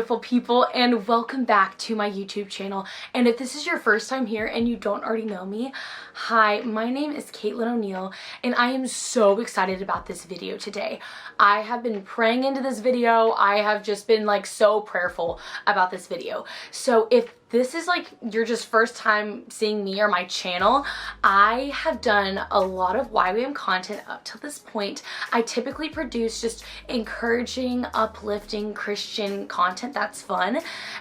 beautiful people, and welcome back to my YouTube channel. And if this is your first time here and you don't already know me, hi, my name is Kaytlin O'Neall, and I am so excited about this video today. I have been praying into this video. I have just been like so prayerful about this video. So if this is like your just first time seeing me or my channel, I have done a lot of YWAM content up till this point. I typically produce just encouraging, uplifting Christian content that's fun.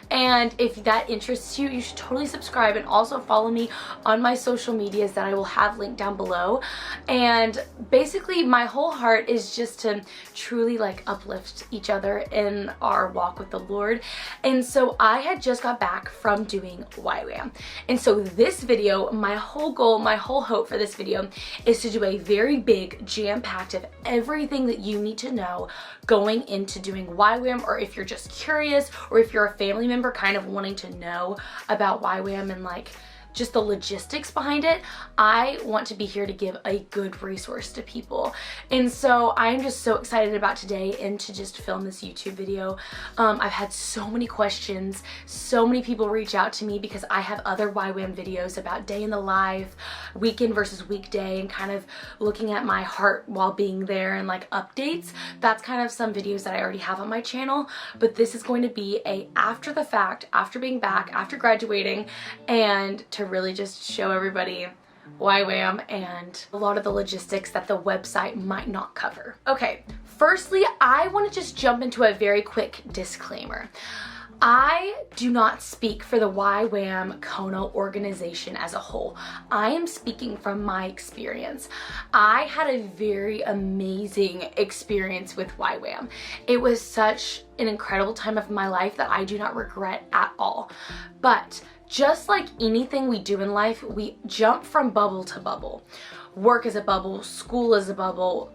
And if that interests you, you should totally subscribe and also follow me on my social medias that I will have linked down below. And basically my whole heart is just to truly like uplift each other in our walk with the Lord. And so I had just got back from doing YWAM. And so this video, my whole goal, my whole hope for this video is to do a very big jam-packed of everything that you need to know going into doing YWAM, or if you're just curious, or if you're a family member kind of wanting to know about YWAM and like just the logistics behind it. I want to be here to give a good resource to people. And so I'm just so excited about today and to just film this YouTube video. I've had so many questions, so many people reach out to me because I have other YWAM videos about day in the life, weekend versus weekday, and kind of looking at my heart while being there and like updates. That's kind of some videos that I already have on my channel, but this is going to be a after the fact, after being back, after graduating, and to really just show everybody YWAM and a lot of the logistics that the website might not cover. Okay, firstly, I want to just jump into a very quick disclaimer. I do not speak for the YWAM Kona organization as a whole. I am speaking from my experience. I had a very amazing experience with YWAM. It was such an incredible time of my life that I do not regret at all. But just like anything we do in life, we jump from bubble to bubble. Work is a bubble, school is a bubble,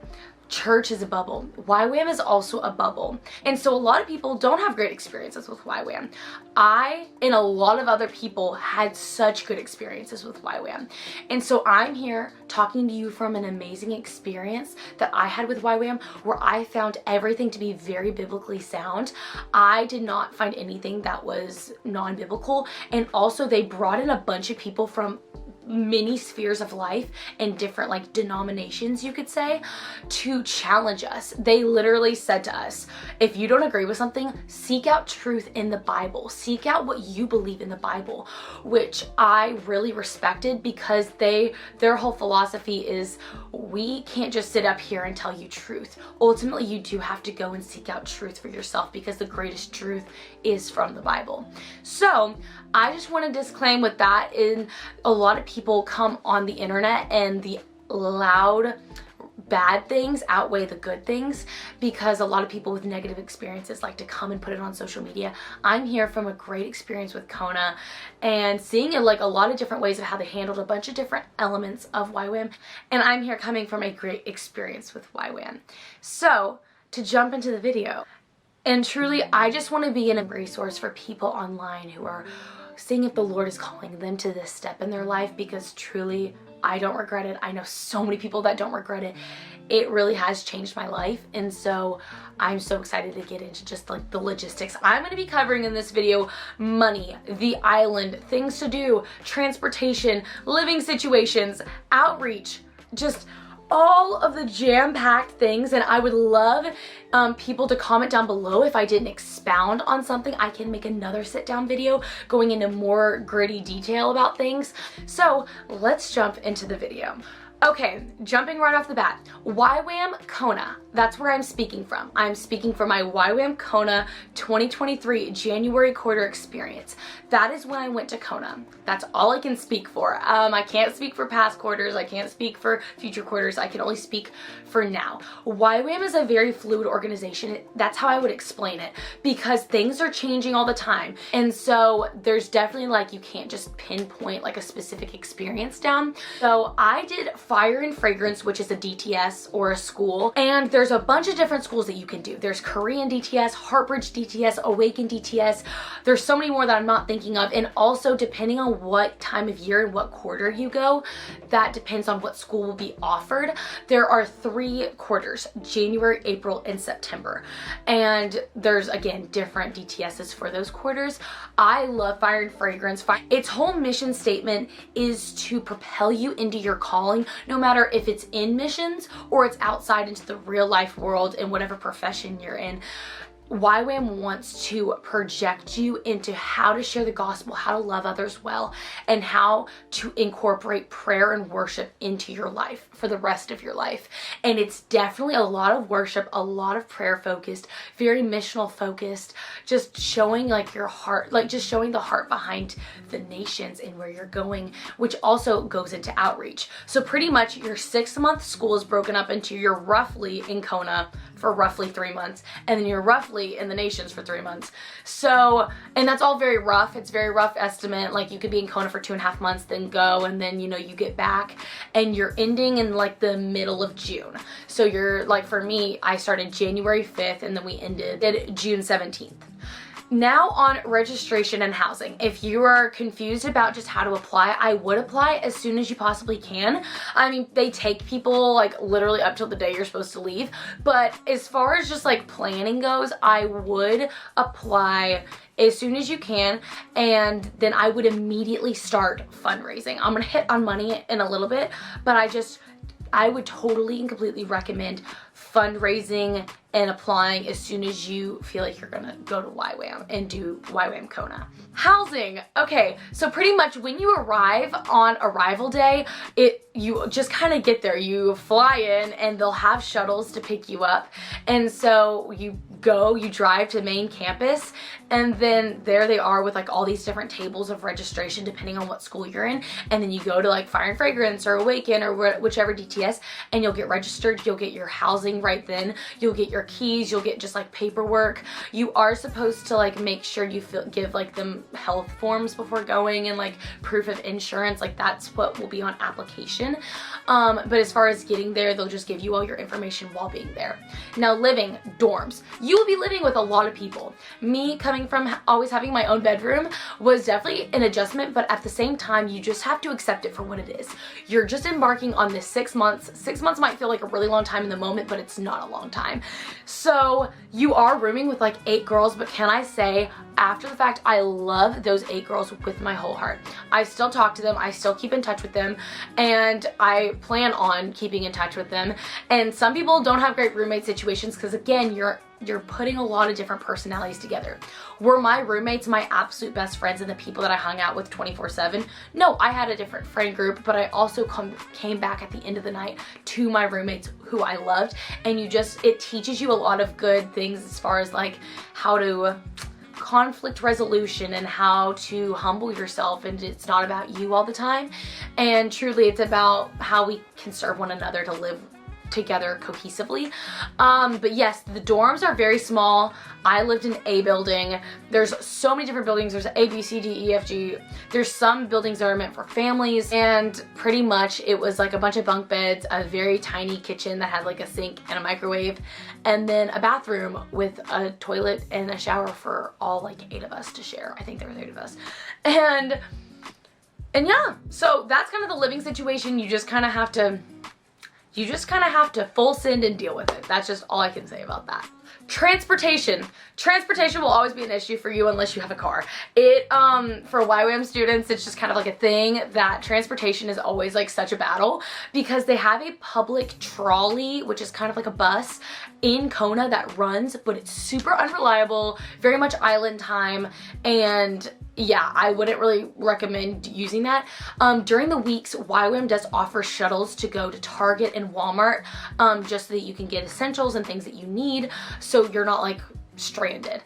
church is a bubble. YWAM is also a bubble. And so a lot of people don't have great experiences with YWAM. I and a lot of other people had such good experiences with YWAM. And so I'm here talking to you from an amazing experience that I had with YWAM, where I found everything to be very biblically sound. I did not find anything that was non-biblical. And also they brought in a bunch of people from many spheres of life and different like denominations, you could say, to challenge us. They literally said to us, if you don't agree with something, seek out truth in the Bible, seek out what you believe in the Bible, which I really respected, because their whole philosophy is we can't just sit up here and tell you truth. Ultimately, you do have to go and seek out truth for yourself, because the greatest truth is from the Bible. So I just want to disclaim with that, in a lot of people come on the internet and the loud bad things outweigh the good things, because a lot of people with negative experiences like to come and put it on social media. I'm here from a great experience with Kona and seeing it like a lot of different ways of how they handled a bunch of different elements of YWAM, and I'm here coming from a great experience with YWAM. So to jump into the video, and truly I just want to be a resource for people online who are seeing if the Lord is calling them to this step in their life, because truly I don't regret it. I know so many people that don't regret it. It really has changed my life, and so I'm so excited to get into just like the logistics. I'm going to be covering in this video money, the island, things to do, transportation, living situations, outreach, just all of the jam-packed things. And I would love people to comment down below if I didn't expound on something. I can make another sit-down video going into more gritty detail about things. So let's jump into the video. Okay, jumping right off the bat, YWAM Kona, that's where I'm speaking from. I'm speaking from my YWAM Kona 2023 January quarter experience. That is when I went to Kona. That's all I can speak for. I can't speak for past quarters. I can't speak for future quarters. I can only speak for now. YWAM is a very fluid organization. That's how I would explain it, because things are changing all the time. And so there's definitely like, you can't just pinpoint like a specific experience down. So I did Fire and Fragrance, which is a DTS or a school, and there's a bunch of different schools that you can do. There's Korean DTS, Heartbridge DTS, Awaken DTS. There's so many more that I'm not thinking of, and also depending on what time of year and what quarter you go, that depends on what school will be offered. There are 3 quarters: January, April, and September, and there's again different DTSs for those quarters. I love Fire and Fragrance. Its whole mission statement is to propel you into your calling, no matter if it's in missions or it's outside into the real life world in whatever profession you're in. YWAM wants to project you into how to share the gospel, how to love others well, and how to incorporate prayer and worship into your life for the rest of your life. And it's definitely a lot of worship, a lot of prayer focused, very missional focused, just showing like your heart, like just showing the heart behind the nations and where you're going, which also goes into outreach. So pretty much your 6-month school is broken up into your roughly in Kona for roughly 3 months, and then you're roughly in the nations for 3 months. So, and that's all very rough. It's very rough estimate. Like you could be in Kona for 2.5 months, then go, and then, you know, you get back and you're ending in like the middle of June. So you're like, for me, I started January 5th and then we ended June 17th. Now on registration and housing. If you are confused about just how to apply, I would apply as soon as you possibly can. I mean, they take people like literally up till the day you're supposed to leave. But as far as just like planning goes, I would apply as soon as you can, and then I would immediately start fundraising. I'm gonna hit on money in a little bit, but I would totally and completely recommend fundraising and applying as soon as you feel like you're gonna go to YWAM and do YWAM Kona. Housing. Okay, so pretty much when you arrive on arrival day, you just kind of get there. You fly in and they'll have shuttles to pick you up. And so you drive to main campus, and then there they are with like all these different tables of registration depending on what school you're in. And then you go to like Fire and Fragrance or Awaken or whichever DTS, and you'll get registered. You'll get your housing right then. You'll get your keys. You'll get just like paperwork. You are supposed to like make sure you give like them health forms before going and like proof of insurance. Like that's what will be on application. But as far as getting there, they'll just give you all your information while being there. Now, living, dorms. You will be living with a lot of people. Me coming from always having my own bedroom was definitely an adjustment, but at the same time, you just have to accept it for what it is. You're just embarking on this 6 months. 6 months might feel like a really long time in the moment, but it's not a long time. So you are rooming with like 8 girls, but can I say, after the fact, I love those 8 girls with my whole heart. I still talk to them. I still keep in touch with them, and I plan on keeping in touch with them. And some people don't have great roommate situations because, again, you're putting a lot of different personalities together. Were my roommates my absolute best friends and the people that I hung out with 24/7? No, I had a different friend group, but I also came back at the end of the night to my roommates who I loved. And it teaches you a lot of good things as far as like how to conflict resolution and how to humble yourself, and it's not about you all the time, and truly it's about how we can serve one another to live together cohesively. But yes, the dorms are very small. I lived in A building. There's so many different buildings. There's A, B, C, D, E, F, G. There's some buildings that are meant for families, and pretty much it was like a bunch of bunk beds, a very tiny kitchen that had like a sink and a microwave, and then a bathroom with a toilet and a shower for all like 8 of us to share. I think there were 8 of us. And yeah, so that's kind of the living situation. You just kind of have to full send and deal with it. That's just all I can say about that. Transportation. Transportation will always be an issue for you unless you have a car. For YWAM students, it's just kind of like a thing that transportation is always like such a battle, because they have a public trolley, which is kind of like a bus in Kona that runs, but it's super unreliable, very much island time, and yeah, I wouldn't really recommend using that. During the weeks, YWAM does offer shuttles to go to Target and Walmart, just so that you can get essentials and things that you need, so you're not like stranded.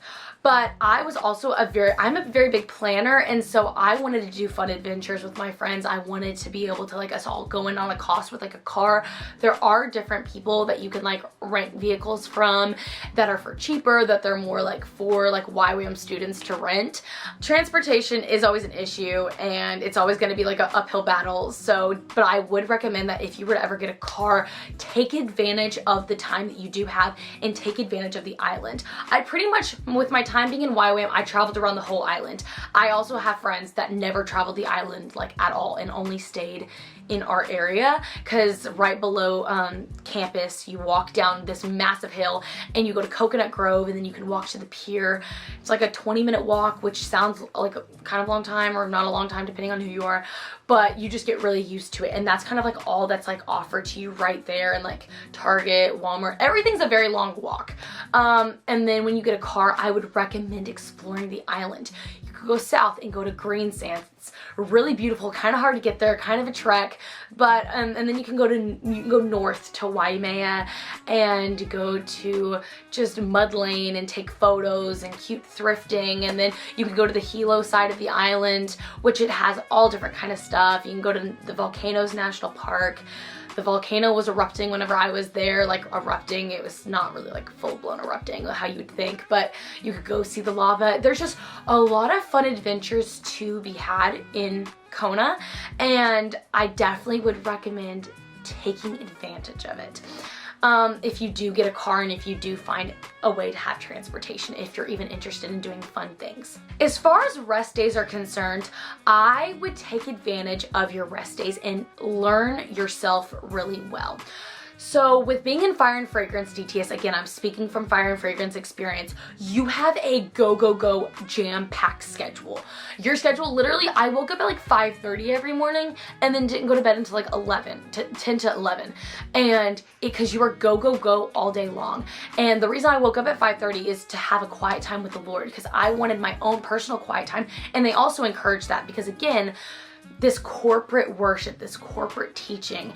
But I was also I'm a very big planner, and so I wanted to do fun adventures with my friends. I wanted to be able to like us all go in on a cost with like a car. There are different people that you can like rent vehicles from that are for cheaper, that they're more like for like YWAM students to rent. Transportation is always an issue, and it's always going to be like an uphill battle. So, but I would recommend that if you were to ever get a car, take advantage of the time that you do have and take advantage of the island. I pretty much, with my time being in YWAM, I traveled around the whole island. I also have friends that never traveled the island like at all and only stayed in our area, because right below campus you walk down this massive hill and you go to Coconut Grove, and then you can walk to the pier. It's like a 20-minute walk, which sounds like a kind of long time or not a long time depending on who you are, but you just get really used to it. And that's kind of like all that's like offered to you right there, and like Target, Walmart, everything's a very long walk. And then when you get a car, I would recommend exploring the island. You could go south and go to Green Sands. It's really beautiful, kind of hard to get there, kind of a trek, but and then you can go north to Waimea and go to just Mud Lane and take photos and cute thrifting. And then you can go to the Hilo side of the island, which it has all different kind of stuff. You can go to the Volcanoes National Park. The volcano was erupting whenever I was there, like erupting. It was not really like full-blown erupting how you would think, but you could go see the lava. There's just a lot of fun adventures to be had in Kona, and I definitely would recommend taking advantage of it. If you do get a car and if you do find a way to have transportation, if you're even interested in doing fun things. As far as rest days are concerned, I would take advantage of your rest days and learn yourself really well. So with being in Fire and Fragrance DTS, again, I'm speaking from Fire and Fragrance experience, you have a go jam-packed schedule. Your schedule, literally, I woke up at like 5:30 every morning and then didn't go to bed until like 10 to 11. And because you are go all day long. And the reason I woke up at 5:30 is to have a quiet time with the Lord, because I wanted my own personal quiet time. And they also encourage that because, again, this corporate worship, this corporate teaching,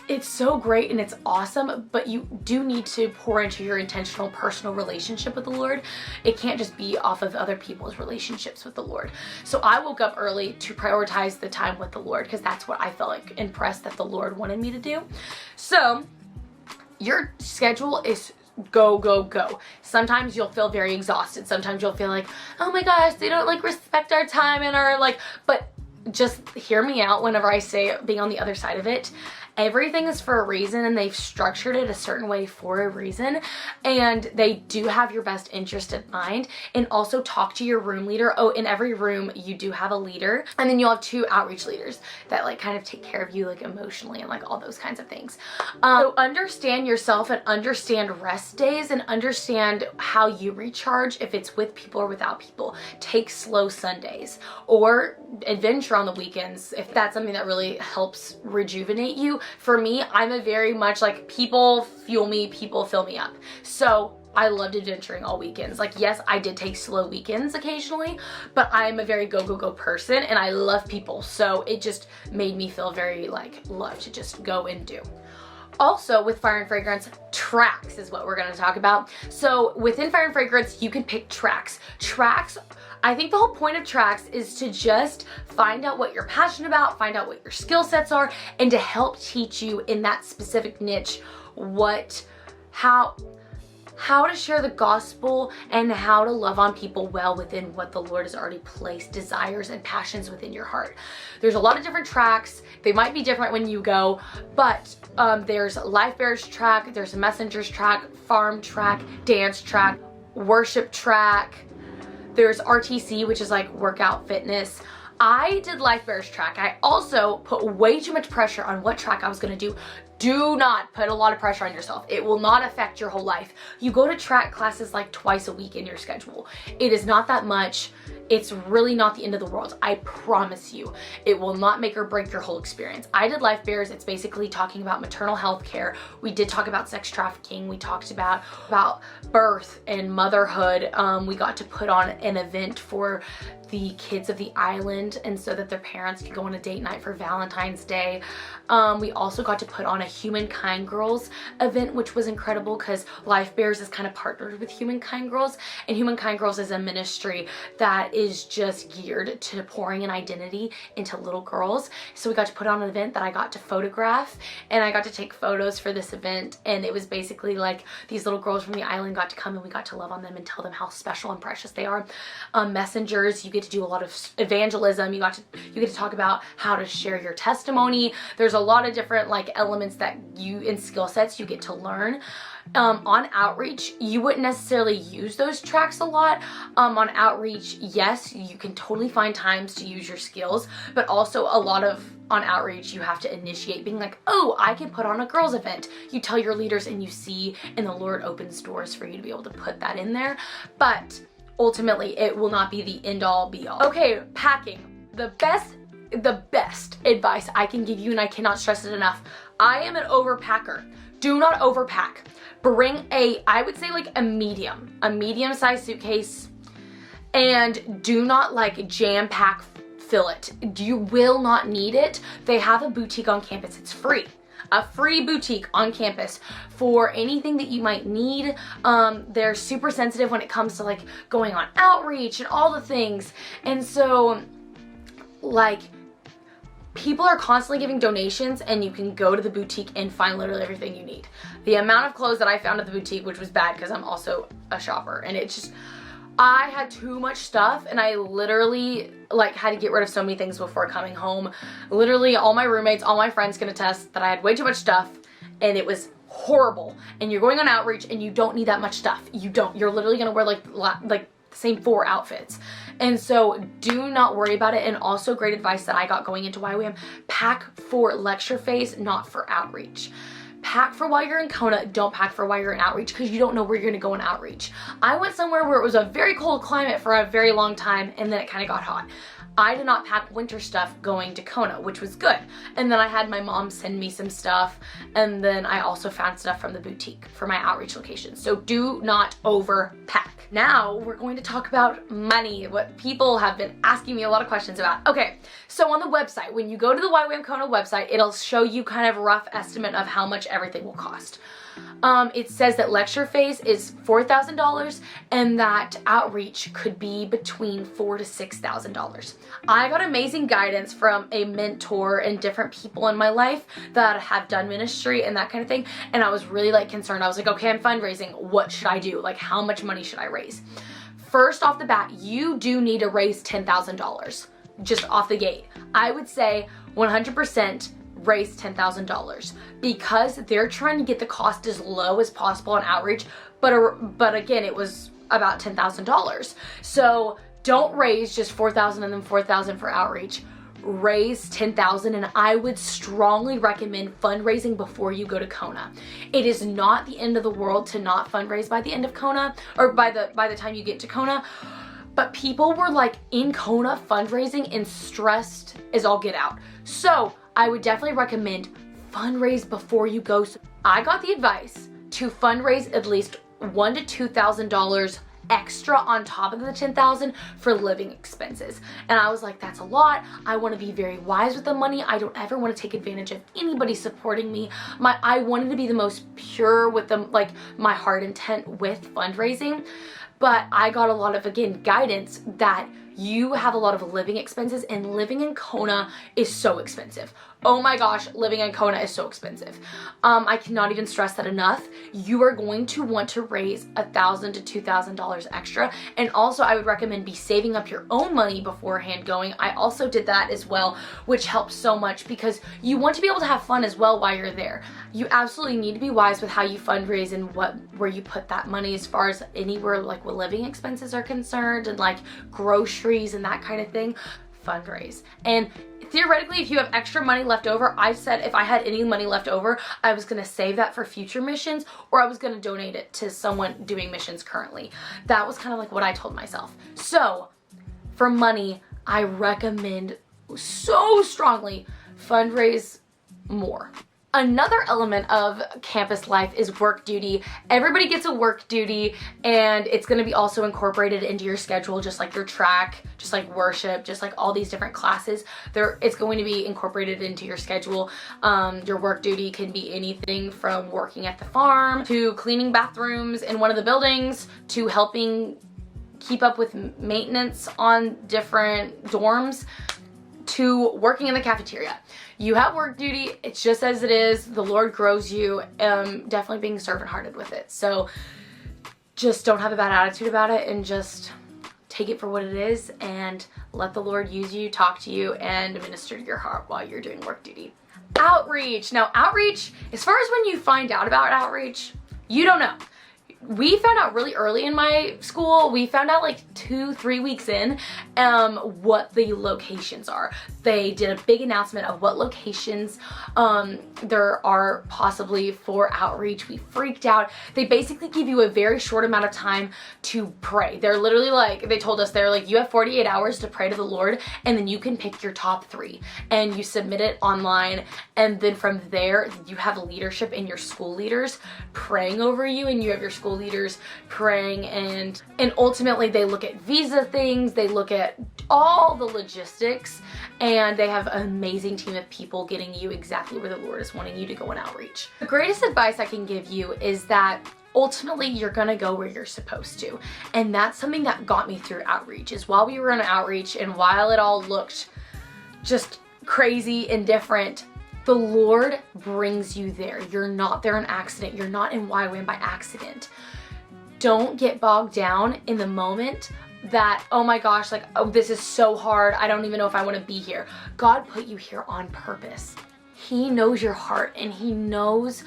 it's so great and it's awesome, but you do need to pour into your intentional personal relationship with the Lord. It can't just be off of other people's relationships with the Lord. So I woke up early to prioritize the time with the Lord, because that's what I felt like impressed that the Lord wanted me to do. So your schedule is go. Sometimes you'll feel very exhausted. Sometimes you'll feel like, oh my gosh, they don't like respect our time and our like, but just hear me out whenever I say being on the other side of it. Everything is for a reason, and they've structured it a certain way for a reason, and they do have your best interest in mind. And also talk to your room leader. Oh, in every room you do have a leader, and then you'll have 2 outreach leaders that like kind of take care of you like emotionally and like all those kinds of things. So understand yourself and understand rest days and understand how you recharge, if it's with people or without people. Take slow Sundays or adventure on the weekends if that's something that really helps rejuvenate you. For me, I'm a very much like people fuel me, people fill me up. So I loved adventuring all weekends. Like, yes, I did take slow weekends occasionally, but I'm a very go person, and I love people. So it just made me feel very like love to just go and do. Also, with Fire and Fragrance, tracks is what we're going to talk about. So within Fire and Fragrance, you can pick tracks. I think the whole point of tracks is to just find out what you're passionate about, find out what your skill sets are, and to help teach you in that specific niche how to share the gospel and how to love on people well within what the Lord has already placed desires and passions within your heart. There's a lot of different tracks. They might be different when you go, but there's Life Bearers track, there's a Messengers track, Farm track, Dance track, Worship track. There's RTC, which is like workout fitness. I did Life Bearers track. I also put way too much pressure on what track I was gonna do. Do not put a lot of pressure on yourself. It will not affect your whole life. You go to track classes like twice a week in your schedule. It is not that much. It's really not the end of the world. I promise you. It will not make or break your whole experience. I did Life Bearers. It's basically talking about maternal health care. We did talk about sex trafficking. We talked about birth and motherhood. We got to put on an event for the kids of the island, and so that their parents could go on a date night for Valentine's Day. We also got to put on a Humankind Girls event, which was incredible because Life Bears is kind of partnered with Humankind Girls, and Humankind Girls is a ministry that is just geared to pouring an identity into little girls. So we got to put on an event that I got to photograph, and I got to take photos for this event, and it was basically like these little girls from the island got to come and we got to love on them and tell them how special and precious they are. Messengers, you get to do a lot of evangelism. You get to talk about how to share your testimony. There's a lot of different like elements that and skill sets you get to learn. On outreach, you wouldn't necessarily use those tracks a lot. On outreach, yes, you can totally find times to use your skills, but also a lot of on outreach, you have to initiate being like, oh, I can put on a girls event. You tell your leaders and you see, and the Lord opens doors for you to be able to put that in there. But ultimately, it will not be the end all be all. Okay, packing. The best advice I can give you, and I cannot stress it enough. I am an overpacker. Do not overpack. Bring I would say like a medium-sized suitcase, and do not like jam pack fill it. You will not need it. They have a boutique on campus. It's free. A free boutique on campus for anything that you might need. They're super sensitive when it comes to like going on outreach and all the things. And so like people are constantly giving donations, and you can go to the boutique and find literally everything you need. The amount of clothes that I found at the boutique, which was bad because I'm also a shopper, and it's just, I had too much stuff, and I literally like had to get rid of so many things before coming home. Literally all my roommates, all my friends can attest that I had way too much stuff, and it was horrible. And you're going on outreach and you don't need that much stuff. You don't. You're literally gonna wear like the same 4 outfits. And so do not worry about it. And also great advice that I got going into YWAM, pack for lecture phase, not for outreach. Pack for while you're in Kona, don't pack for while you're in outreach, because you don't know where you're gonna go in outreach. I went somewhere where it was a very cold climate for a very long time, and then it kind of got hot. I did not pack winter stuff going to Kona, which was good. And then I had my mom send me some stuff, and then I also found stuff from the boutique for my outreach location. So do not overpack. Now we're going to talk about money, what people have been asking me a lot of questions about. Okay, so on the website, when you go to the YWAM Kona website, it'll show you kind of a rough estimate of how much everything will cost. It says that lecture phase is $4,000 and that outreach could be between $4,000 to $6,000. I got amazing guidance from a mentor and different people in my life that have done ministry and that kind of thing, and I was really like concerned. I was like, okay, I'm fundraising. What should I do? Like, how much money should I raise? First off the bat, you do need to raise $10,000 just off the gate. I would say 100% raise $10,000 because they're trying to get the cost as low as possible on outreach, but again, it was about $10,000. So don't raise just $4,000 and then $4,000 for outreach. Raise $10,000, and I would strongly recommend fundraising before you go to Kona. It is not the end of the world to not fundraise by the end of Kona, or by the time you get to Kona. But people were like in Kona fundraising and stressed as all get out. So I would definitely recommend fundraise before you go. I got the advice to fundraise at least $1,000 to $2,000 extra on top of the $10,000 for living expenses. And I was like, that's a lot. I want to be very wise with the money. I don't ever want to take advantage of anybody supporting me. I wanted to be the most pure with my heart intent with fundraising. But I got a lot of, again, guidance that you have a lot of living expenses, and living in Kona is so expensive. Oh my gosh, living in Kona is so expensive. I cannot even stress that enough. You are going to want to raise $1,000 to $2,000 extra. And also I would recommend be saving up your own money beforehand going. I also did that as well, which helps so much because you want to be able to have fun as well while you're there. You absolutely need to be wise with how you fundraise and where you put that money as far as anywhere like where living expenses are concerned and like groceries and that kind of thing. Fundraise. And theoretically, if you have extra money left over, I said if I had any money left over, I was going to save that for future missions, or I was going to donate it to someone doing missions currently. That was kind of like what I told myself. So for money, I recommend so strongly fundraise more. Another element of campus life is work duty. Everybody gets a work duty, and it's going to be also incorporated into your schedule, just like your track, just like worship, just like all these different classes. It's going to be incorporated into your schedule. Your work duty can be anything from working at the farm, to cleaning bathrooms in one of the buildings, to helping keep up with maintenance on different dorms, to working in the cafeteria. You have work duty. It's just as it is. The Lord grows you. Definitely being servant-hearted with it. So just don't have a bad attitude about it, and just take it for what it is, and let the Lord use you, talk to you, and minister to your heart while you're doing work duty. Outreach. Now, outreach, as far as when you find out about outreach, you don't know. We found out really early in my school. We found out like 2-3 weeks in what the locations are. They did a big announcement of what locations there are possibly for outreach. We freaked out. They basically give you a very short amount of time to pray. They're literally like, they told us, they're like, you have 48 hours to pray to the Lord, and then you can pick your top 3 and you submit it online, and then from there you have leadership and your school leaders praying over you, and you have your school leaders praying, and ultimately they look at visa things, they look at all the logistics, and they have an amazing team of people getting you exactly where the Lord is wanting you to go in outreach. The greatest advice I can give you is that ultimately you're gonna go where you're supposed to, and that's something that got me through outreach. Is while we were in outreach, and while it all looked just crazy and different, the Lord brings you there. You're not there on accident. You're not in YWAM by accident. Don't get bogged down in the moment that, oh my gosh, like, oh, this is so hard. I don't even know if I want to be here. God put you here on purpose. He knows your heart, and He knows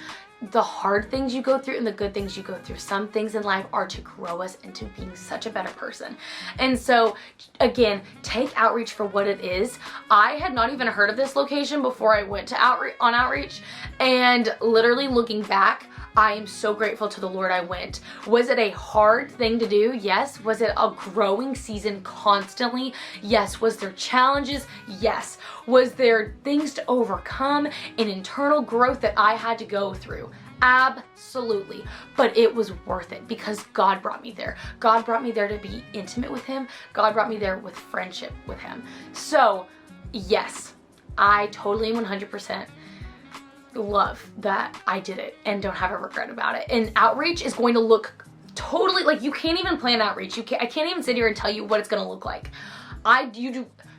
the hard things you go through and the good things you go through. Some things in life are to grow us into being such a better person. And so again, take outreach for what it is. I had not even heard of this location before I went to outreach, and literally looking back, I am so grateful to the Lord I went. Was it a hard thing to do? Yes. Was it a growing season constantly? Yes. Was there challenges? Yes. Was there things to overcome and internal growth that I had to go through? Absolutely. But it was worth it because God brought me there. God brought me there to be intimate with Him. God brought me there with friendship with Him. So yes, I totally 100% love that I did it and don't have a regret about it. And outreach is going to look totally like, you can't even plan outreach. I can't even sit here and tell you what it's going to look like.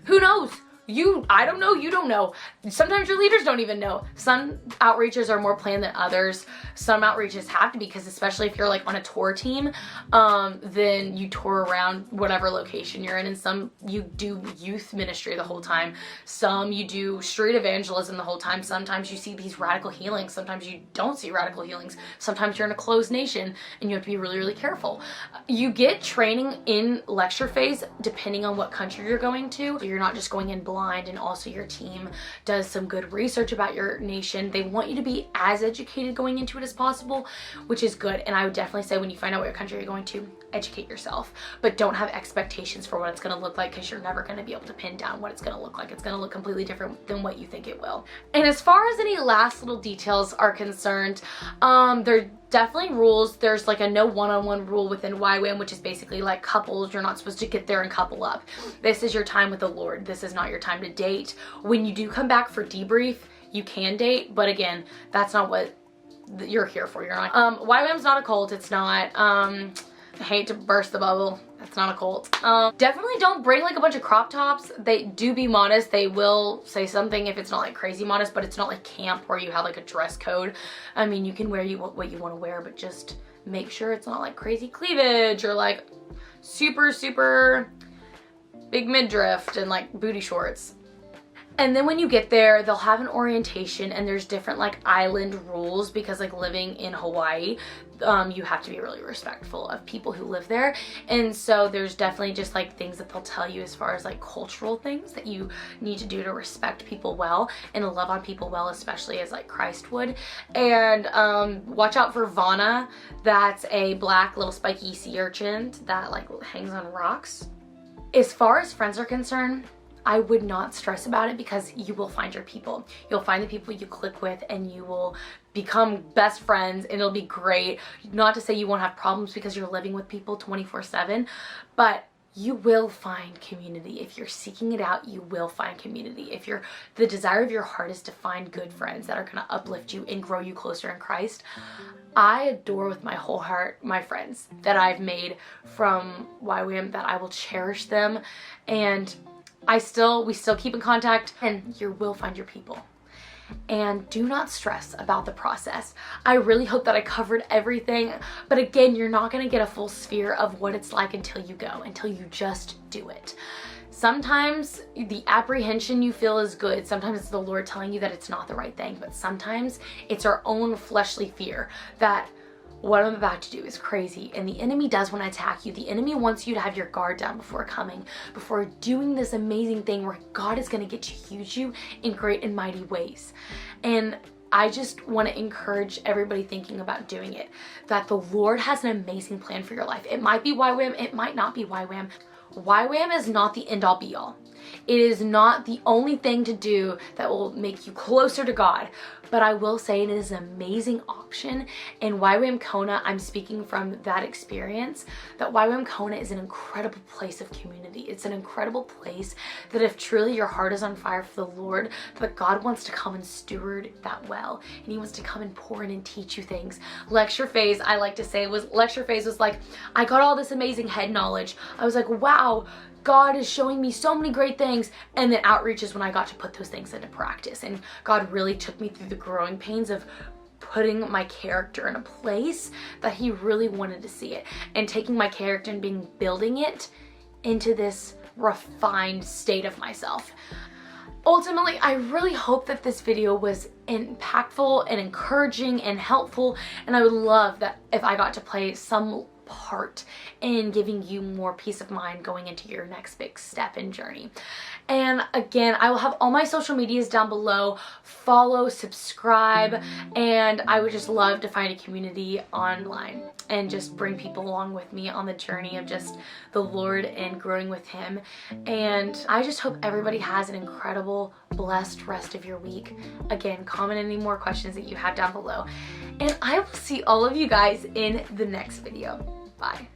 Who knows? I don't know, you don't know. Sometimes your leaders don't even know. Some outreaches are more planned than others. Some outreaches have to be, because especially if you're like on a tour team, then you tour around whatever location you're in, and some you do youth ministry the whole time. Some you do street evangelism the whole time. Sometimes you see these radical healings. Sometimes you don't see radical healings. Sometimes you're in a closed nation and you have to be really, really careful. You get training in lecture phase depending on what country you're going to. You're not just going in blind, and also your team does some good research about your nation. They want you to be as educated going into it as possible, which is good. And I would definitely say when you find out what country you're going to, educate yourself, but don't have expectations for what it's going to look like, because you're never going to be able to pin down what it's going to look like. It's going to look completely different than what you think it will. And as far as any last little details are concerned, there definitely rules. There's like a no one-on-one rule within YWAM, which is basically like couples. You're not supposed to get there and couple up. This is your time with the Lord. This is not your time to date. When you do come back for debrief, you can date, but again, that's not what you're here for. You're not, YWAM's not a cult. It's not, I hate to burst the bubble. That's not a cult. Definitely don't bring like a bunch of crop tops. They do be modest. They will say something if it's not like crazy modest, but it's not like camp where you have like a dress code. I mean, you can wear what you want to wear, but just make sure it's not like crazy cleavage or like super, super big midriff and like booty shorts. And then when you get there, they'll have an orientation, and there's different like island rules, because like living in Hawaii, you have to be really respectful of people who live there. And so there's definitely just like things that they'll tell you as far as like cultural things that you need to do to respect people well and to love on people well, especially as like Christ would. And watch out for Vana. That's a black little spiky sea urchin that like hangs on rocks. As far as friends are concerned, I would not stress about it because you will find your people. You'll find the people you click with and you will become best friends and it'll be great. Not to say you won't have problems because you're living with people 24/7, but you will find community. If you're seeking it out, you will find community. If the desire of your heart is to find good friends that are gonna uplift you and grow you closer in Christ, I adore with my whole heart my friends that I've made from YWAM, that I will cherish them, and we still keep in contact, and you will find your people. And do not stress about the process. I really hope that I covered everything, but again, you're not gonna get a full sphere of what it's like until you go, until you just do it. Sometimes the apprehension you feel is good. Sometimes it's the Lord telling you that it's not the right thing, but sometimes it's our own fleshly fear that what I'm about to do is crazy, and the enemy does want to attack you. The enemy wants you to have your guard down before coming, before doing this amazing thing where God is going to get to use you in great and mighty ways. And I just want to encourage everybody thinking about doing it, that the Lord has an amazing plan for your life. It might be YWAM, it might not be YWAM. YWAM is not the end all be all. It is not the only thing to do that will make you closer to God, but I will say it is an amazing option. And YWAM Kona, I'm speaking from that experience, that YWAM Kona is an incredible place of community. It's an incredible place that if truly your heart is on fire for the Lord, that God wants to come and steward that well, and he wants to come and pour in and teach you things. Lecture phase, I like to say, lecture phase was like, I got all this amazing head knowledge. I was like, wow, God is showing me so many great things. And then outreach is when I got to put those things into practice. And God really took me through the growing pains of putting my character in a place that he really wanted to see it, and taking my character and building it into this refined state of myself. Ultimately, I really hope that this video was impactful and encouraging and helpful, and I would love that if I got to play some part in giving you more peace of mind going into your next big step and journey. And again, I will have all my social medias down below. Follow, subscribe, and I would just love to find a community online and just bring people along with me on the journey of just the Lord and growing with him. And I just hope everybody has an incredible, blessed rest of your week. Again, comment any more questions that you have down below. And I will see all of you guys in the next video. Bye.